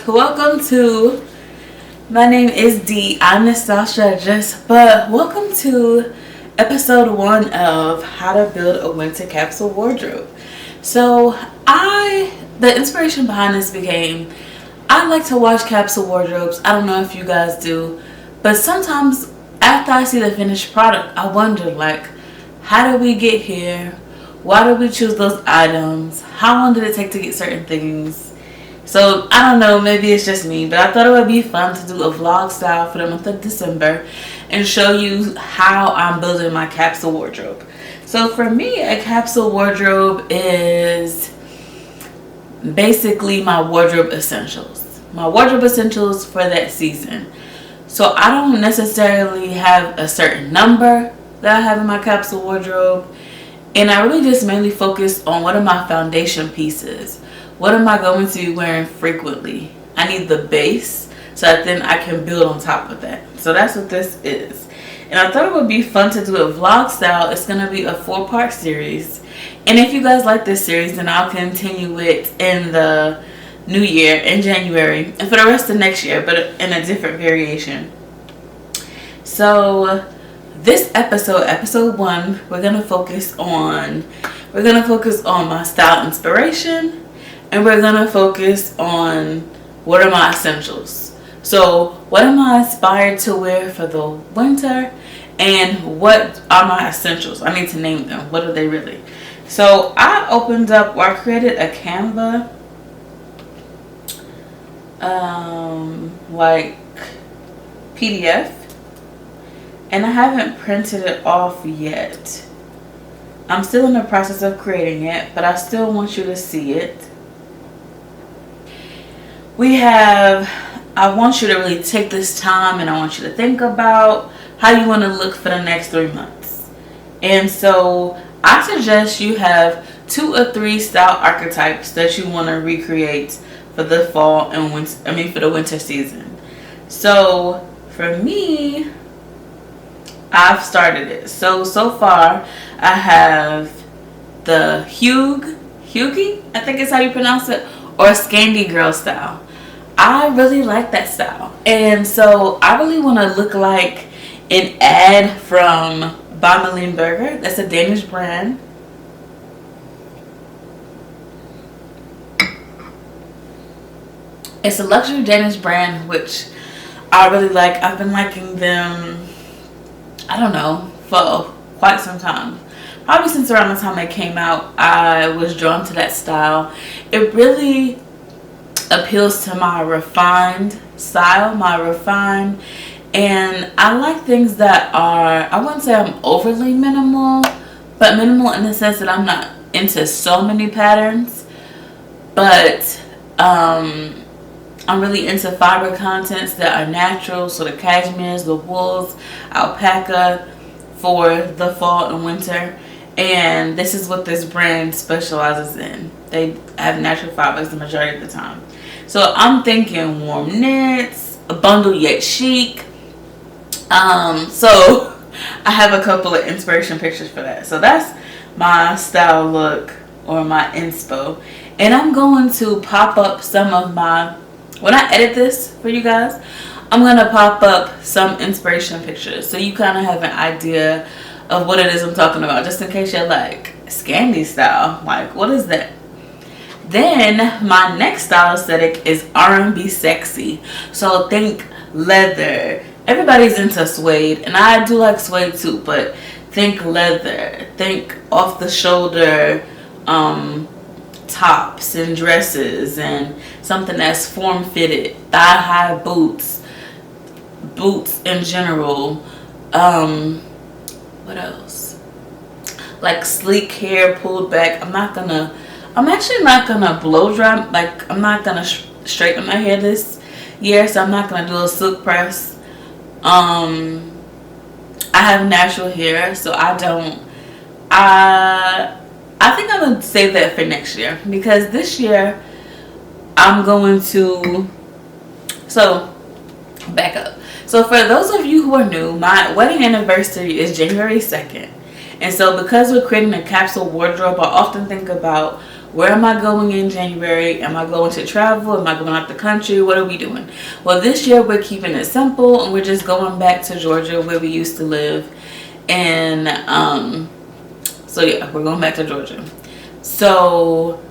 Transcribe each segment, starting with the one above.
welcome to, my name is Dee, I'm the style strategist, but welcome to episode 1 of how to build a winter capsule wardrobe. So the inspiration behind this became, I like to watch capsule wardrobes. I don't know if you guys do, but sometimes after I see the finished product, I wonder, like, how did we get here? Why did we choose those items? How long did it take to get certain things? So I don't know, maybe it's just me, but I thought it would be fun to do a vlog style for the month of December and show you how I'm building my capsule wardrobe. So for me, a capsule wardrobe is basically my wardrobe essentials. My wardrobe essentials for that season. So I don't necessarily have a certain number that I have in my capsule wardrobe. And I really just mainly focus on what are my foundation pieces. What am I going to be wearing frequently? I need the base so that then I can build on top of that. So that's what this is. And I thought it would be fun to do a vlog style. It's going to be a 4-part series. And if you guys like this series, then I'll continue it in the new year, in January, and for the rest of next year, but in a different variation. So this episode 1, we're going to focus on my style inspiration. And we're going to focus on what are my essentials. So what am I inspired to wear for the winter? And what are my essentials? I need to name them. What are they really? So I created a Canva like PDF. And I haven't printed it off yet. I'm still in the process of creating it, but I still want you to see it. I want you to really take this time, and I want you to think about how you want to look for the next 3 months. And so I suggest you have 2 or 3 style archetypes that you want to recreate for the fall and winter, for the winter season. So for me, I've started it. So far I have the Hughie, I think is how you pronounce it, or Scandi Girl style. I really like that style. And so I really want to look like an ad from Bamelin Burger. That's a Danish brand. It's a luxury Danish brand, which I really like. I've been liking them, I don't know, for quite some time. Probably since around the time they came out, I was drawn to that style. It really appeals to my refined style, and I like things that are, I wouldn't say I'm overly minimal, but minimal in the sense that I'm not into so many patterns, but I'm really into fiber contents that are natural, so the cashmeres, the wools, alpaca for the fall and winter. And this is what this brand specializes in. They have natural fibers the majority of the time. So I'm thinking warm knits, a bundle yet chic. So I have a couple of inspiration pictures for that. So that's my style look, or my inspo. And I'm going to pop up some of my, when I edit this for you guys, I'm going to pop up some inspiration pictures so you kind of have an idea of what it is I'm talking about, just in case you're like, Scandi style, like, what is that? Then my next style aesthetic is R&B sexy. So think leather. Everybody's into suede, and I do like suede too, but think leather, think off the shoulder tops and dresses, and something that's form fitted, thigh high boots in general. What else? Like sleek hair pulled back. I'm actually not gonna blow dry, like I'm not gonna straighten my hair this year, so I'm not gonna do a silk press. I have natural hair, so I think I'm gonna save that for next year, because this year I'm going to, so back up. So for those of you who are new, my wedding anniversary is January 2nd. And so because we're creating a capsule wardrobe, I often think about Where am I going in January? Am I going to travel? Am I going out the country? What are we doing? Well, this year we're keeping it simple and we're just going back to Georgia where we used to live. And so yeah, we're going back to Georgia. So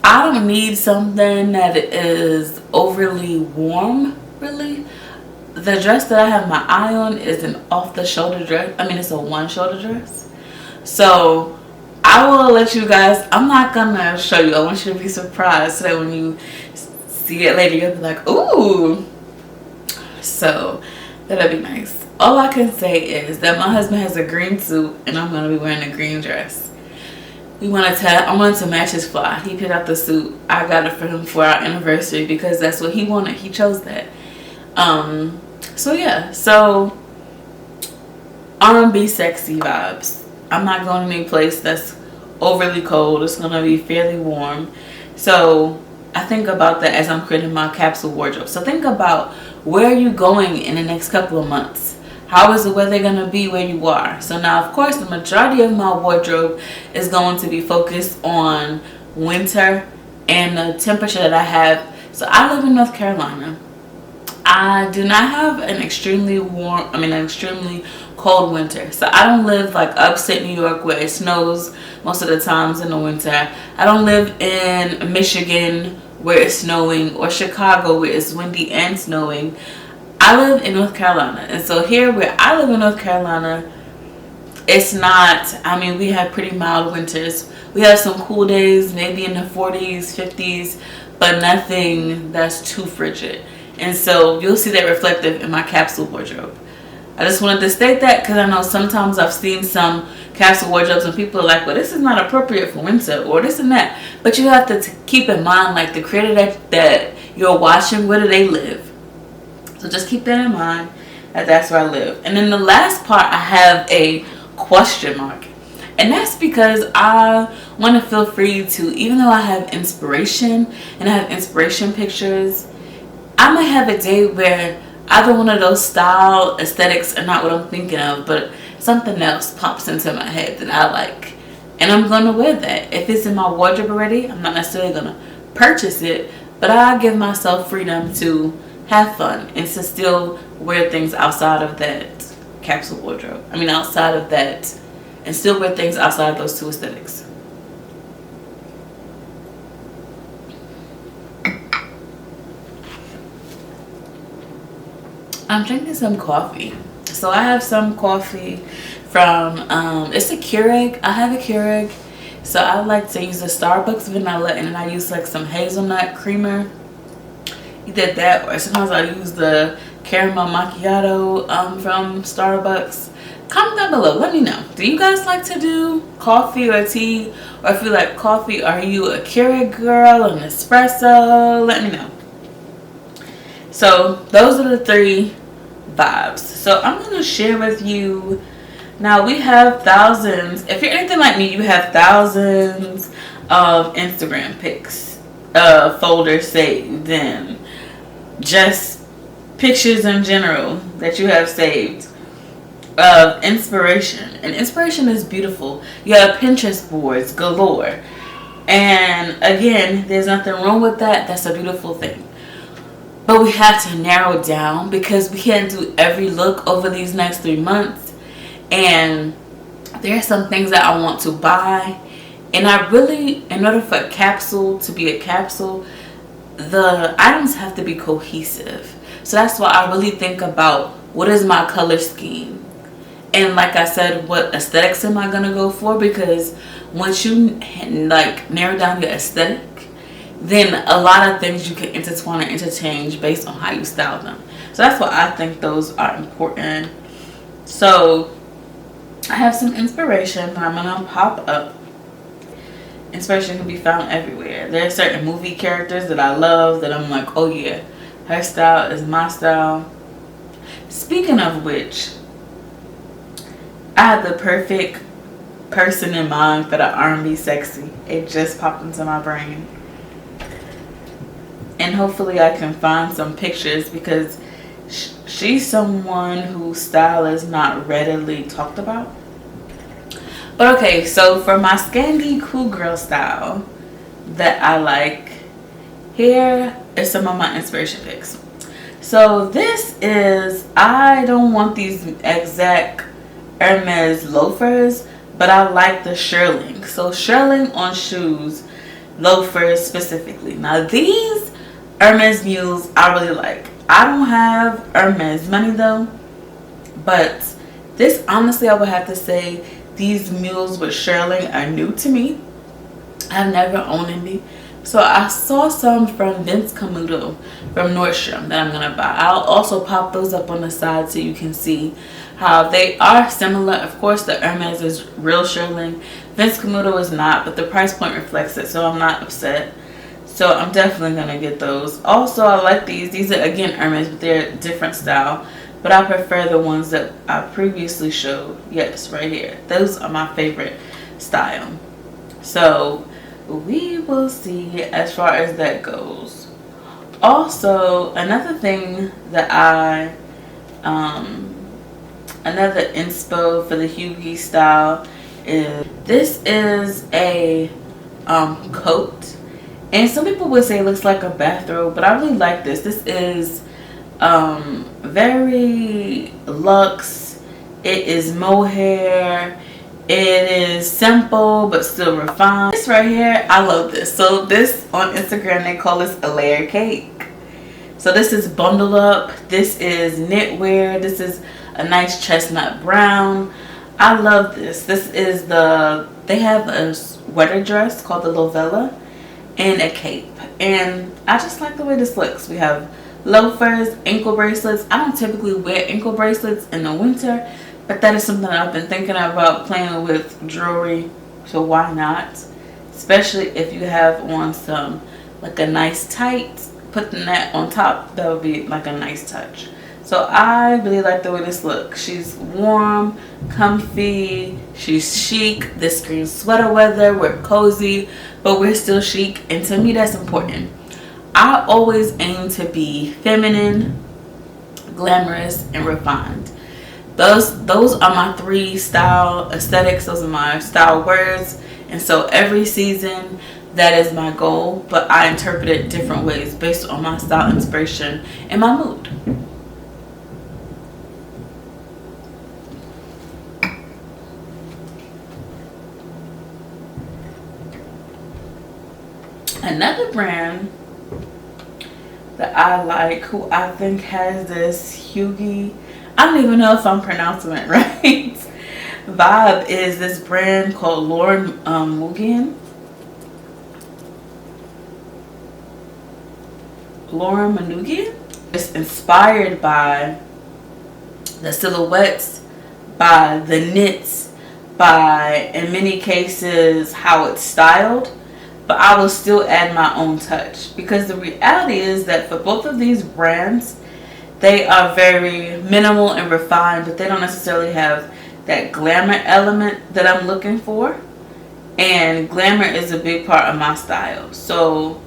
I don't need something that is overly warm, really. The dress that I have my eye on is an off-the-shoulder dress. I mean, it's a one-shoulder dress. So I will let you guys, I'm not gonna show you. I want you to be surprised so that when you see it later, you'll be like, ooh. So that'll be nice. All I can say is that my husband has a green suit and I'm gonna be wearing a green dress. I wanted to match his fly. He picked out the suit. I got it for him for our anniversary because that's what he wanted. He chose that. So yeah, so R&B sexy vibes. I'm not going to any place that's overly cold. It's going to be fairly warm. So I think about that as I'm creating my capsule wardrobe. So think about, where are you going in the next couple of months? How is the weather going to be where you are? So now, of course, the majority of my wardrobe is going to be focused on winter and the temperature that I have. So I live in North Carolina. I do not have an extremely cold winter. So I don't live like upstate New York where it snows most of the times in the winter. I don't live in Michigan where it's snowing, or Chicago where it's windy and snowing. I live in North Carolina. And so here where I live in North Carolina, it's not, I mean, we have pretty mild winters. We have some cool days, maybe in the 40s, 50s, but nothing that's too frigid. And so you'll see that reflective in my capsule wardrobe. I just wanted to state that because I know sometimes I've seen some capsule wardrobes and people are like, well, this is not appropriate for winter or this and that. But you have to keep in mind, like, the creator that you're watching, where do they live? So just keep that in mind, that's where I live. And then the last part, I have a question mark. And that's because I want to feel free to, even though I have inspiration and I have inspiration pictures, I might have a day where either one of those style aesthetics are not what I'm thinking of, but something else pops into my head that I like. And I'm going to wear that. If it's in my wardrobe already, I'm not necessarily going to purchase it, but I give myself freedom to have fun and to still wear things outside of that capsule wardrobe. I mean, outside of that, and still wear things outside of those two aesthetics. I'm drinking some coffee. So I have some coffee from, it's a Keurig. I have a Keurig. So I like to use the Starbucks vanilla, and then I use like some hazelnut creamer. Either that, or sometimes I use the caramel macchiato from Starbucks. Comment down below, let me know. Do you guys like to do coffee or tea? Or if you like coffee, are you a Keurig girl, an espresso? Let me know. So those are the three vibes. So I'm going to share with you. Now we have thousands. If you're anything like me, you have thousands of Instagram pics, folders saved, and just pictures in general that you have saved of inspiration. And inspiration is beautiful. You have Pinterest boards galore. And again, there's nothing wrong with that. That's a beautiful thing. But we have to narrow it down because we can't do every look over these next 3 months. And there are some things that I want to buy. And I really, in order for a capsule to be a capsule, the items have to be cohesive. So that's why I really think about, what is my color scheme? And like I said, what aesthetics am I going to go for? Because once you like narrow down your aesthetic, then a lot of things you can intertwine and interchange based on how you style them. So that's why I think those are important. So I have some inspiration that I'm going to pop up. Inspiration can be found everywhere. There are certain movie characters that I love that I'm like, oh yeah, her style is my style. Speaking of which, I had the perfect person in mind for the R&B sexy. It just popped into my brain. And hopefully I can find some pictures because she's someone whose style is not readily talked about. But okay, so for my Scandi cool girl style, that I like. Here is some of my inspiration picks. So this is, I don't want these exact Hermes loafers, but I like the shearling. So shearling on shoes, loafers specifically. Now these Hermes mules I really like. I don't have Hermes money though, but this, honestly, I would have to say these mules with shearling are new to me. I've never owned any. So I saw some from Vince Camuto from Nordstrom that I'm going to buy. I'll also pop those up on the side so you can see how they are similar. Of course, the Hermes is real shearling. Vince Camuto is not, but the price point reflects it, so I'm not upset. So I'm definitely going to get those. Also, I like these. These are, again, Hermes, but they're different style. But I prefer the ones that I previously showed. Yes, right here. Those are my favorite style. So we will see as far as that goes. Also, another thing that another inspo for the Hughie style is, this is a coat. And some people would say it looks like a bathrobe, but I really like this. This is very luxe. It is mohair. It is simple but still refined. This right here, I love this. So this, on Instagram, they call this a layer cake. So this is bundle up. This is knitwear. This is a nice chestnut brown. I love this. This is they have a sweater dress called the Lovella and a cape. And I just like the way this looks. We have loafers, ankle bracelets. I don't typically wear ankle bracelets in the winter, but that is something that I've been thinking about, playing with jewelry, so why not? Especially if you have on some, like a nice tight, putting that on top, that would be like a nice touch. So I really like the way this looks. She's warm, comfy, she's chic. This screams sweater weather, we're cozy, but we're still chic, and to me that's important. I always aim to be feminine, glamorous, and refined. Those are my 3 style aesthetics. Those are my style words. And so every season, that is my goal. But I interpret it different ways based on my style inspiration and my mood. Another brand that I like, who I think has this Hughie, I don't even know if I'm pronouncing it right, vibe, is this brand called Lauren Mugian. Lauren Manugian. It's inspired by the silhouettes, by the knits, by, in many cases, how it's styled. But I will still add my own touch, because the reality is that for both of these brands, they are very minimal and refined, but they don't necessarily have that glamour element that I'm looking for. And glamour is a big part of my style. So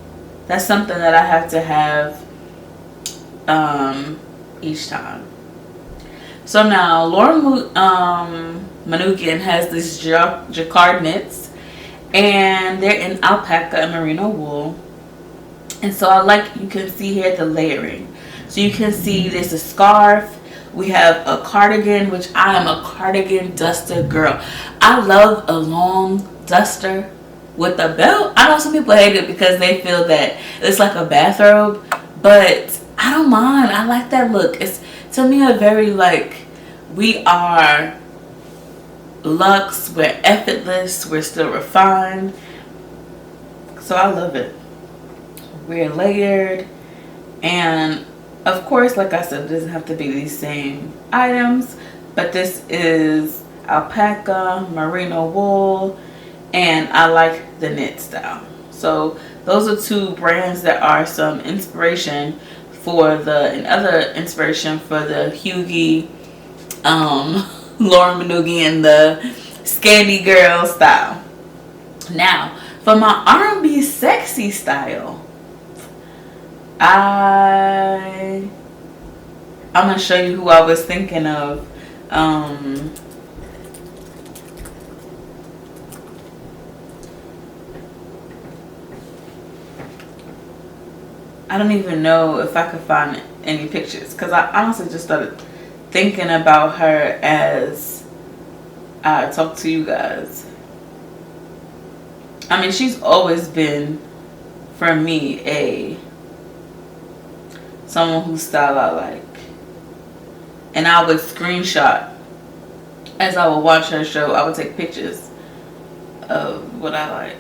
that's something that I have to have each time. So now Lauren Manugian has this jacquard knits, and they're in alpaca and merino wool. And so I like, you can see here the layering. So you can see there's a scarf. We have a cardigan, which I am a cardigan duster girl. I love a long duster with a belt. I know some people hate it because they feel that it's like a bathrobe, but I don't mind. I like that look. It's, to me, a very, like, we are luxe, we're effortless, we're still refined. So I love it. We're layered, and of course, like I said, it doesn't have to be these same items, but this is alpaca, merino wool, and I like the knit style. So those are 2 brands that are some inspiration for and other inspiration for the Hughie, Lauren Manugian, the Scandi girl style. Now, for my R&B sexy style, I'm gonna show you who I was thinking of. I don't even know if I could find any pictures, because I honestly just started thinking about her as I talk to you guys. I mean, she's always been, for me, someone whose style I like. And I would screenshot as I would watch her show. I would take pictures of what I like.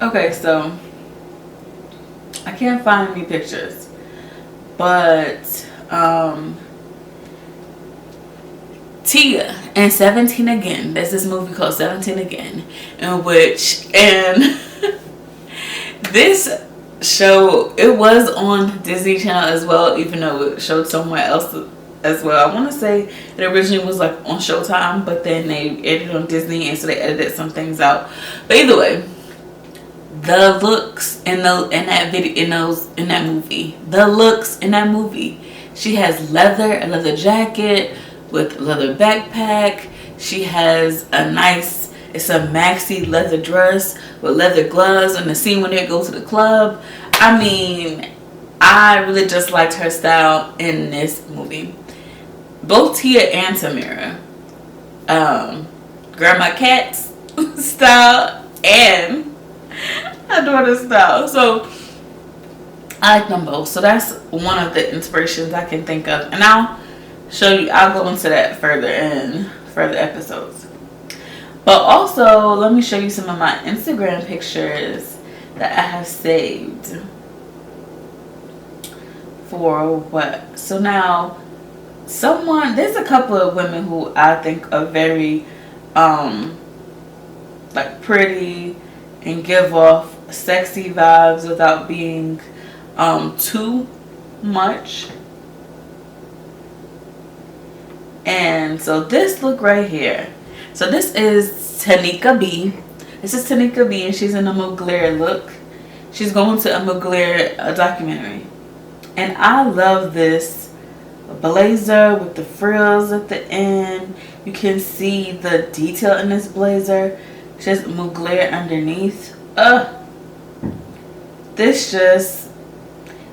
Okay, so I can't find any pictures, but Tia and 17 Again. There's this movie called 17 Again, in which, and this show, it was on Disney Channel as well, even though it showed somewhere else as well. I want to say it originally was like on Showtime, but then they aired it on Disney, and so they edited some things out. But either way, the looks in that movie, the looks in that movie. She has a leather jacket with leather backpack. She has it's a maxi leather dress with leather gloves, and the scene when they go to the club. I mean, I really just liked her style in this movie. Both Tia and Tamera, Grandma Cat's style and her daughter's style. So I like them both. So that's one of the inspirations I can think of, and I'll go into that further in further episodes. But also, let me show you some of my Instagram pictures that I have saved for what. So now, there's a couple of women who I think are very like pretty and give off sexy vibes without being too much. And so this look right here. So this is Tanika B. This is Tanika B, and she's in a Mugler look. She's going to a Mugler documentary. And I love this blazer with the frills at the end. You can see the detail in this blazer. She has Mugler underneath. This just,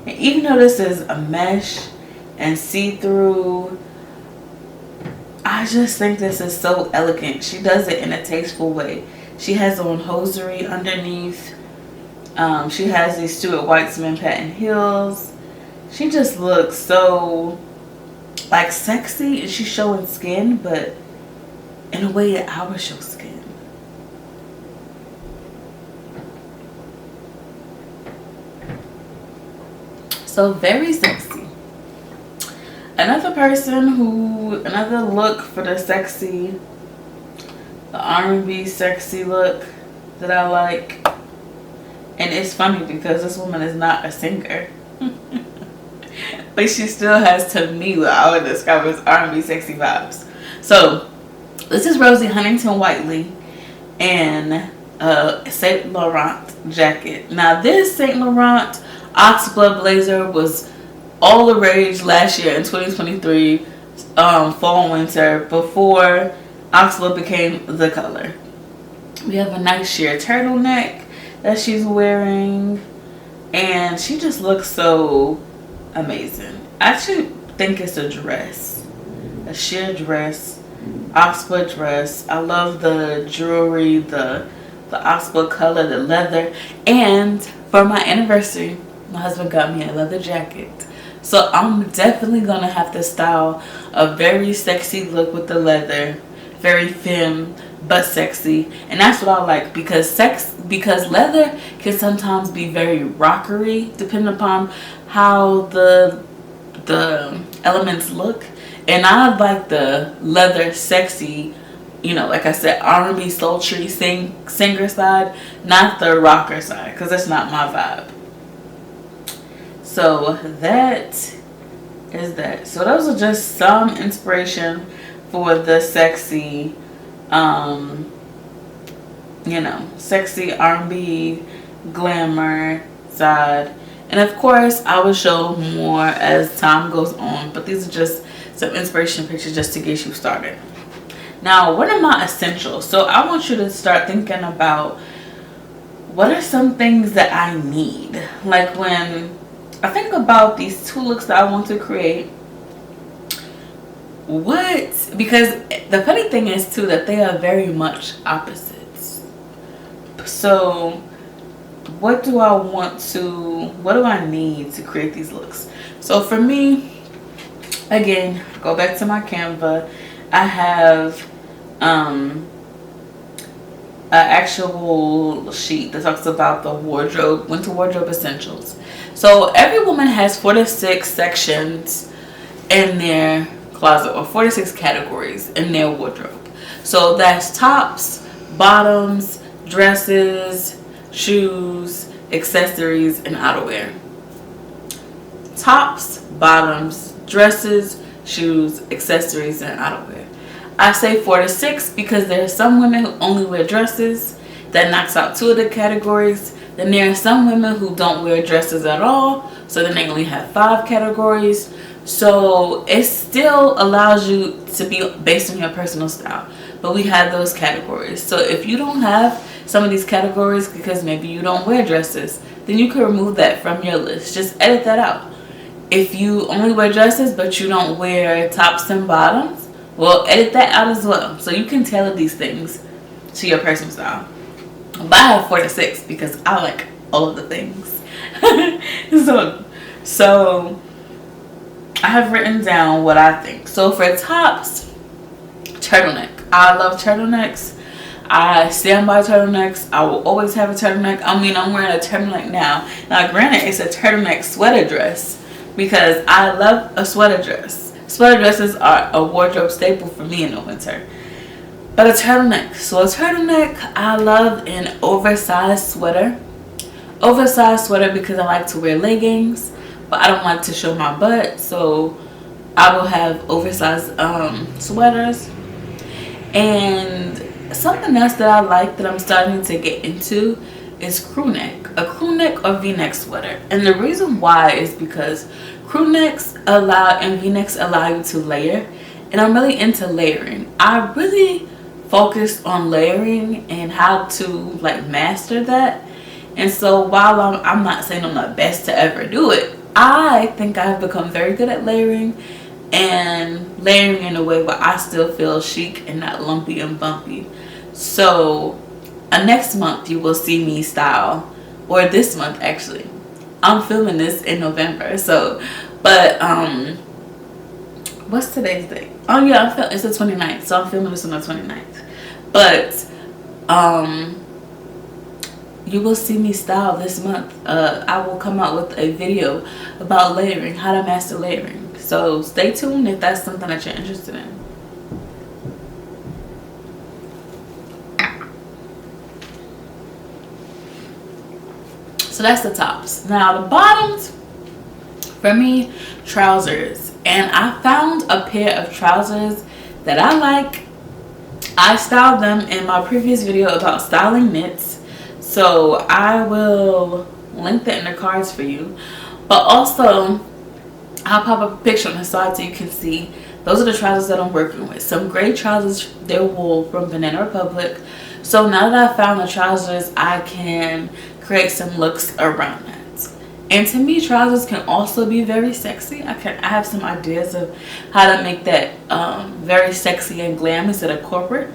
even though this is a mesh and see-through, I just think this is so elegant. She does it in a tasteful way. She has on hosiery underneath. She has these Stuart Weitzman patent heels. She just looks so like sexy, and she's showing skin, but in a way that I would show skin. So very sexy. Another look for the sexy, the R&B sexy look that I like. And it's funny because this woman is not a singer. But she still has, to me, what I would describe as R&B sexy vibes. So, this is Rosie Huntington-Whiteley and a Saint Laurent jacket. Now, this Saint Laurent Oxblood blazer was all the rage last year in 2023, fall and winter, before Oxblood became the color. We have a nice sheer turtleneck that she's wearing, and she just looks so amazing. I actually think it's a dress, a sheer dress, Oxblood dress. I love the jewelry, the Oxblood color, the leather, and for my anniversary, my husband got me a leather jacket. So I'm definitely going to have to style a very sexy look with the leather. Very femme, but sexy. And that's what I like, because leather can sometimes be very rockery, depending upon how the elements look. And I like the leather sexy, like I said, R&B sultry singer side, not the rocker side, because that's not my vibe. So that is that. So those are just some inspiration for the sexy, sexy R&B, glamour, side. And of course, I will show more as time goes on, but these are just some inspiration pictures just to get you started. Now, what are my essentials? So I want you to start thinking about what are some things that I need. Like when I think about these 2 looks that I want to create, because the funny thing is too that they are very much opposites. So what do I need to create these looks? So for me, again, go back to my Canva. I have an actual sheet that talks about the winter wardrobe essentials. So every woman has 4 to 6 sections in their closet, or 4 to 6 categories in their wardrobe. So that's tops, bottoms, dresses, shoes, accessories, and outerwear. Tops, bottoms, dresses, shoes, accessories, and outerwear. I say 4 to 6 because there are some women who only wear dresses. That knocks out 2 of the categories. Then there are some women who don't wear dresses at all, so then they only have 5 categories. So it still allows you to be based on your personal style, but we have those categories. So if you don't have some of these categories because maybe you don't wear dresses, then you can remove that from your list. Just edit that out. If you only wear dresses but you don't wear tops and bottoms, well, edit that out as well. So you can tailor these things to your personal style. But I have 4 to 6 because I like all of the things. So I have written down what I think. So for tops, turtleneck. I love turtlenecks. I stand by turtlenecks. I will always have a turtleneck. I mean, I'm wearing a turtleneck now. Now, granted, it's a turtleneck sweater dress because I love a sweater dress. Sweater dresses are a wardrobe staple for me in the winter. But a turtleneck. So a turtleneck, I love an oversized sweater. Oversized sweater because I like to wear leggings, but I don't like to show my butt, so I will have oversized sweaters. And something else that I like that I'm starting to get into is crew neck. A crew neck or v-neck sweater. And the reason why is because crew necks and v-necks allow you to layer. And I'm really into layering. I really focus on layering and how to like master that. And so while I'm not saying I'm the best to ever do it, I think I've become very good at layering, and layering in a way where I still feel chic and not lumpy and bumpy. So next month you will see me style, or this month actually. I'm filming this in November, so but what's today's date? Oh yeah, it's the 29th, so I'm filming this on the 29th. But you will see me style this month. I will come out with a video about layering, how to master layering. So stay tuned if that's something that you're interested in. So that's the tops. Now the bottoms, for me, trousers. And I found a pair of trousers that I like. I styled them in my previous video about styling knits. So I will link that in the cards for you. But also, I'll pop up a picture on the side so you can see. Those are the trousers that I'm working with. Some gray trousers, they're wool from Banana Republic. So now that I found the trousers, I can create some looks around that. And to me, trousers can also be very sexy. I have some ideas of how to make that very sexy and glam instead of corporate.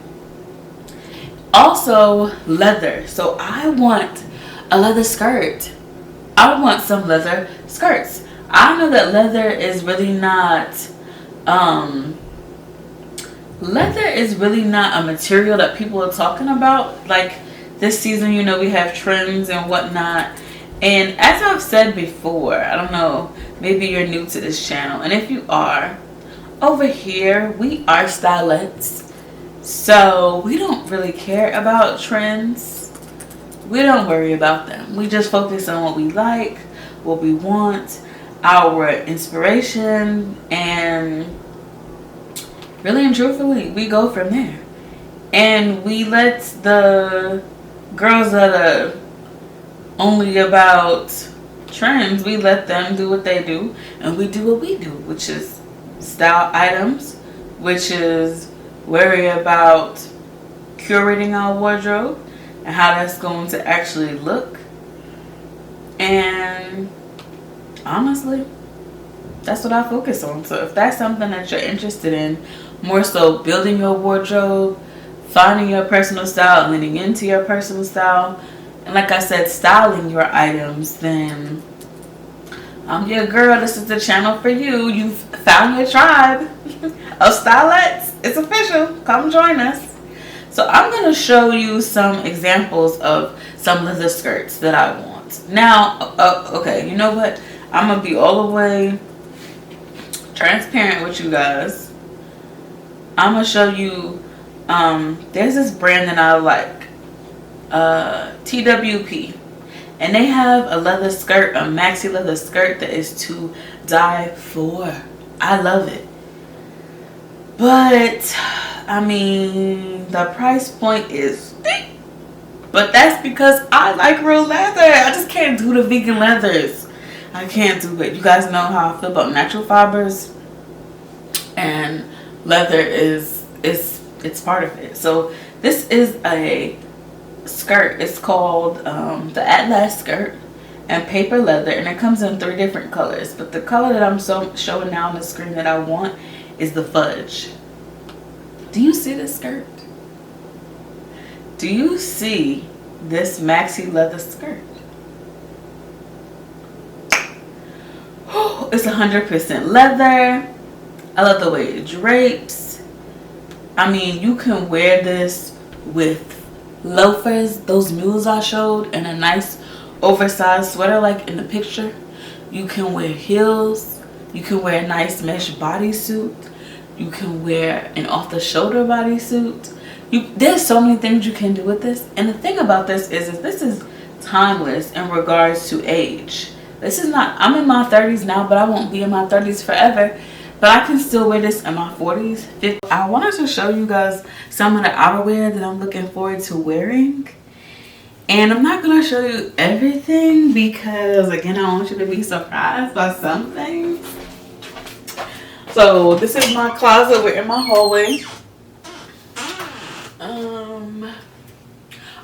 Also, leather. So I want a leather skirt. I want some leather skirts. I know that leather is really not a material that people are talking about. Like this season, you know, we have trends and whatnot. And as I've said before, I don't know, maybe you're new to this channel, and if you are, over here we are stylettes. So we don't really care about trends. We don't worry about them. We just focus on what we like, what we want, our inspiration, and really and truthfully, we go from there. And we let the girls that are only about trends. We let them do what they do, and we do what we do, which is style items, which is worry about curating our wardrobe and how that's going to actually look. And honestly, that's what I focus on. So if that's something that you're interested in, more so building your wardrobe, finding your personal style, leaning into your personal style, and like I said, styling your items, then I'm your girl. This is the channel for you. You've found your tribe of stylettes. It's official. Come join us. So I'm going to show you some examples of some leather skirts that I want. Now, okay, you know what? I'm going to be all the way transparent with you guys. I'm going to show you, there's this brand that I like, TWP. And they have a leather skirt, a maxi leather skirt that is to die for. I love it. But, I mean, the price point is steep. But that's because I like real leather. I just can't do the vegan leathers. I can't do it. You guys know how I feel about natural fibers. And leather it's part of it. So this is a skirt. It's called the Atlas skirt and paper leather, and it comes in 3 different colors, but the color that I'm showing now on the screen that I want is the fudge. Do you see this skirt? Do you see this maxi leather skirt? It's 100% leather. I love the way it drapes. I mean, you can wear this with loafers, those mules I showed, and a nice oversized sweater like in the picture. You can wear heels. You can wear a nice mesh bodysuit. You can wear an off-the-shoulder bodysuit. There's so many things you can do with this. And the thing about this is this is timeless in regards to age. This is not, I'm in my 30s now, but I won't be in my 30s forever. But I can still wear this in my 40s, 50s. I wanted to show you guys some of the outerwear that I'm looking forward to wearing. And I'm not going to show you everything because, again, I want you to be surprised by some things. So this is my closet. We're in my hallway.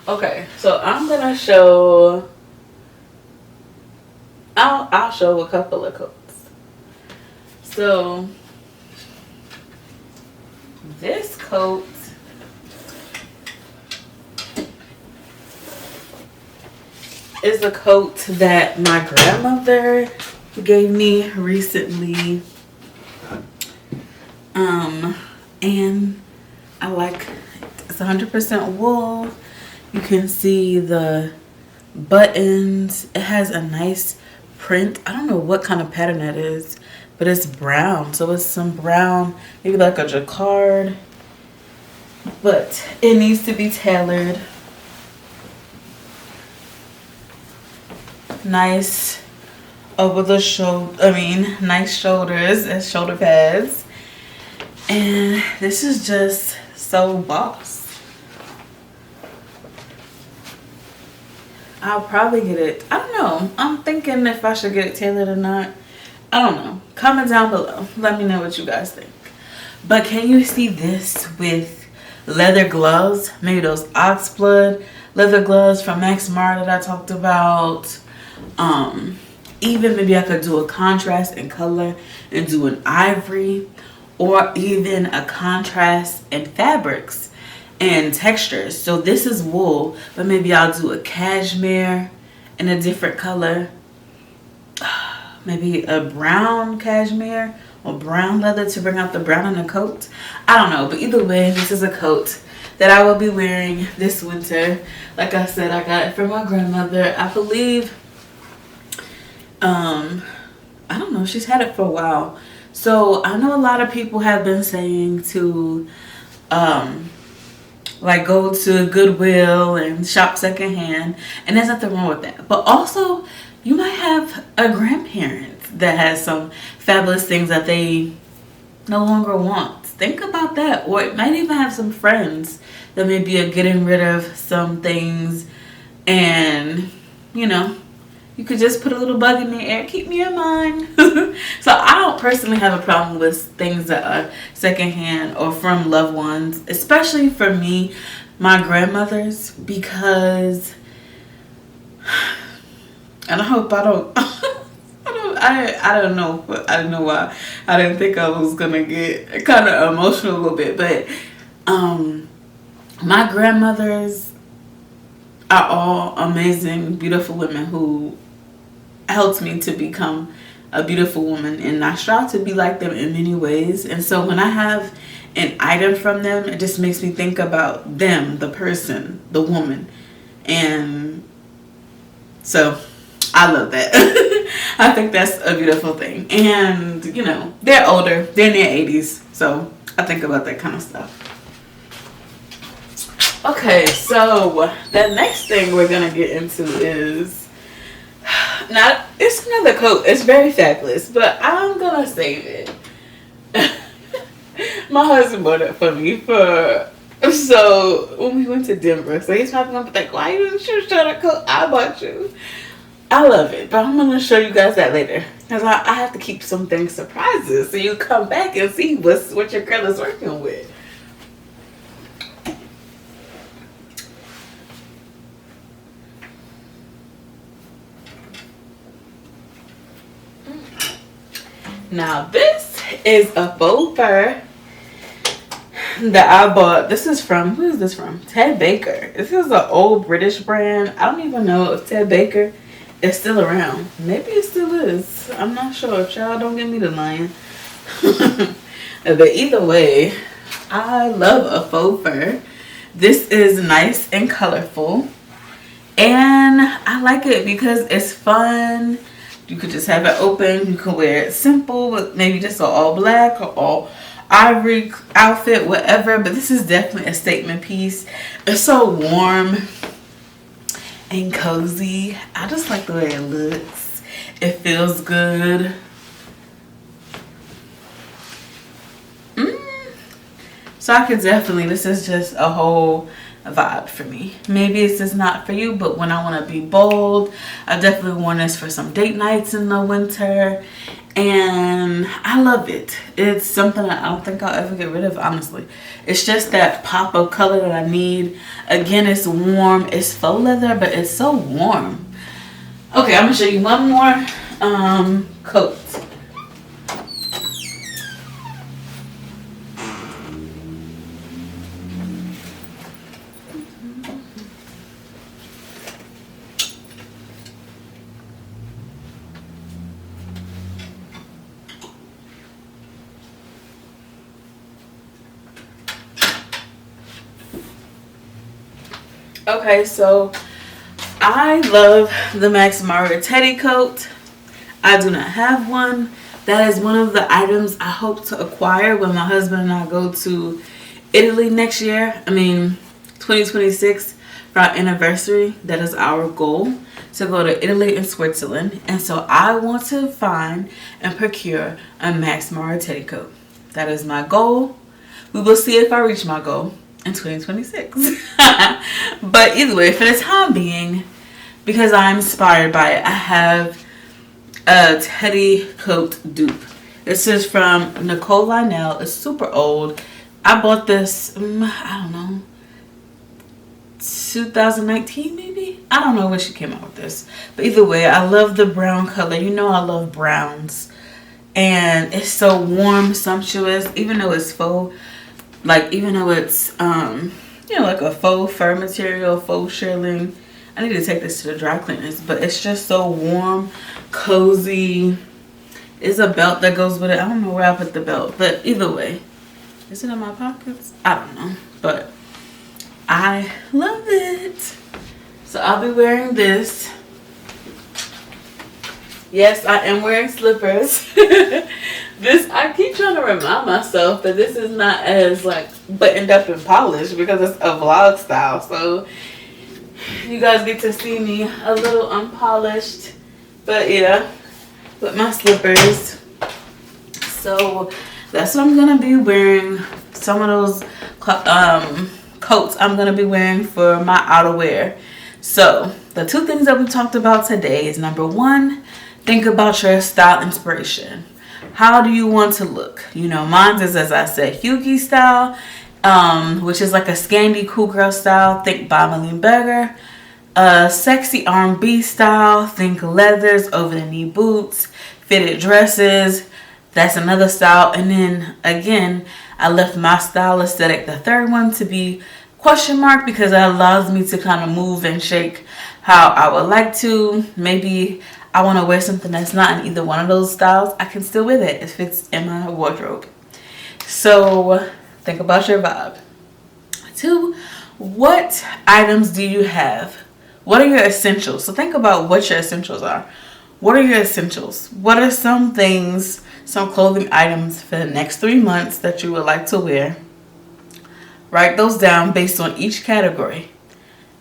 Okay, so I'm going to show, I'll show a couple of coats. So this coat is a coat that my grandmother gave me recently. And I like it. It's 100% wool. You can see the buttons. It has a nice print. I don't know what kind of pattern that is, but it's brown. So it's some brown, maybe like a jacquard, but it needs to be tailored. Nice over the shoulder, nice shoulders and shoulder pads. And this is just so boss. I'll probably get it. I don't know. I'm thinking if I should get it tailored or not. I don't know. Comment down below. Let me know what you guys think. But can you see this with leather gloves? Maybe those oxblood leather gloves from Max Mara that I talked about. Even maybe I could do a contrast in color and do an ivory, or even a contrast in fabrics and textures. So this is wool, but maybe I'll do a cashmere in a different color. Maybe a brown cashmere or brown leather to bring out the brown in the coat. I don't know, but either way, this is a coat that I will be wearing this winter. Like I said, I got it from my grandmother. I believe, I don't know, she's had it for a while. So I know a lot of people have been saying to like go to Goodwill and shop secondhand, and there's nothing wrong with that. But also, you might have a grandparent that has some fabulous things that they no longer want. Think about that. Or it might even have some friends that maybe are getting rid of some things, and you you could just put a little bug in the air, keep me in mind. So I don't personally have a problem with things that are secondhand or from loved ones, especially for me, my grandmother's, because, and I hope I don't, I don't know. I don't know why. I didn't think I was gonna get kind of emotional a little bit, but my grandmothers are all amazing, beautiful women who helped me to become a beautiful woman, and I strive to be like them in many ways. And so when I have an item from them, it just makes me think about them, the person, the woman, and so I love that. I think that's a beautiful thing. And you know, they're older, they're in their 80s, so I think about that kind of stuff. Okay, so the next thing we're gonna get into is, now it's another coat. It's very fabulous, but I'm gonna save it. My husband bought it for me so when we went to Denver. So he's probably gonna be like, "Why you didn't you show that coat I bought you?" I love it, but I'm gonna show you guys that later, because I have to keep some things surprises so you come back and see what your girl is working with. Now this is a faux fur that I bought. This is from, who is this from? Ted Baker. This is an old British brand. I don't even know if Ted Baker is still around. Maybe it still is. I'm not sure. Y'all don't give me the line. But either way, I love a faux fur. This is nice and colorful, and I like it because it's fun. You could just have it open. You can wear it simple with maybe just an all black or all ivory outfit, whatever. But this is definitely a statement piece. It's so warm and cozy. I just like the way it looks. It feels good. So I could definitely, this is just a whole vibe for me. Maybe it's just not for you, but when I want to be bold, I definitely want this for some date nights in the winter, and I love it. It's something that I don't think I'll ever get rid of, honestly. It's just that pop of color that I need. Again, it's warm. It's faux leather, but it's so warm. Okay, I'm gonna show you one more coat. Okay, so I love the Max Mara Teddy coat. I do not have one. That is one of the items I hope to acquire when my husband and I go to Italy next year. 2026 for our anniversary. That is our goal, to go to Italy and Switzerland. And so I want to find and procure a Max Mara Teddy coat. That is my goal. We will see if I reach my goal in 2026. But either way, for the time being, because I'm inspired by it, I have a Teddy coat dupe. This is from Nicole Lionel. It's super old. I bought this, I don't know, 2019 maybe? I don't know when she came out with this. But either way, I love the brown color. You know I love browns. And it's so warm, sumptuous, even though it's faux. Like, even though it's, like a faux fur material, faux shearling. I need to take this to the dry cleaners. But it's just so warm, cozy. There's a belt that goes with it. I don't know where I put the belt. But either way. Is it in my pockets? I don't know. But I love it. So I'll be wearing this. Yes, I am wearing slippers. This, I keep trying to remind myself that this is not as like buttoned up and polished because it's a vlog style. So you guys get to see me a little unpolished. But yeah, with my slippers. So that's what I'm going to be wearing. Some of those coats I'm going to be wearing for my outerwear. So The two things that we talked about today is number one, think about your style inspiration. How do you want to look? Mine is, as I said, Hughie style, which is like a Scandi cool girl style. Think Bob Berger. Sexy R&B style. Think leathers, over the knee boots, fitted dresses. That's another style. And then again, I left my style aesthetic, the third one, to be question mark, because it allows me to kind of move and shake how I would like to. Maybe I want to wear something that's not in either one of those styles. I can still wear that. It fits in my wardrobe. So think about your vibe. 2, what items do you have? What are your essentials? So think about what your essentials are. What are your essentials? What are some things, some clothing items for the next 3 months that you would like to wear? Write those down based on each category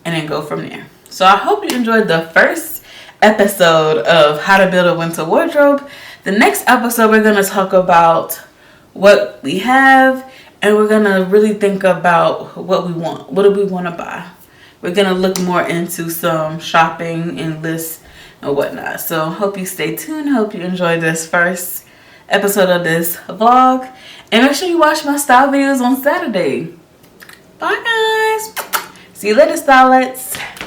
and then go from there. So I hope you enjoyed the first episode of How to Build a Winter Wardrobe. The next episode, we're going to talk about what we have, and we're going to really think about what we want. What do we want to buy? We're going to look more into some shopping and lists and whatnot. So hope you stay tuned. Hope you enjoyed this first episode of this vlog. And make sure you watch my style videos on Saturday. Bye, guys. See you later, stylettes.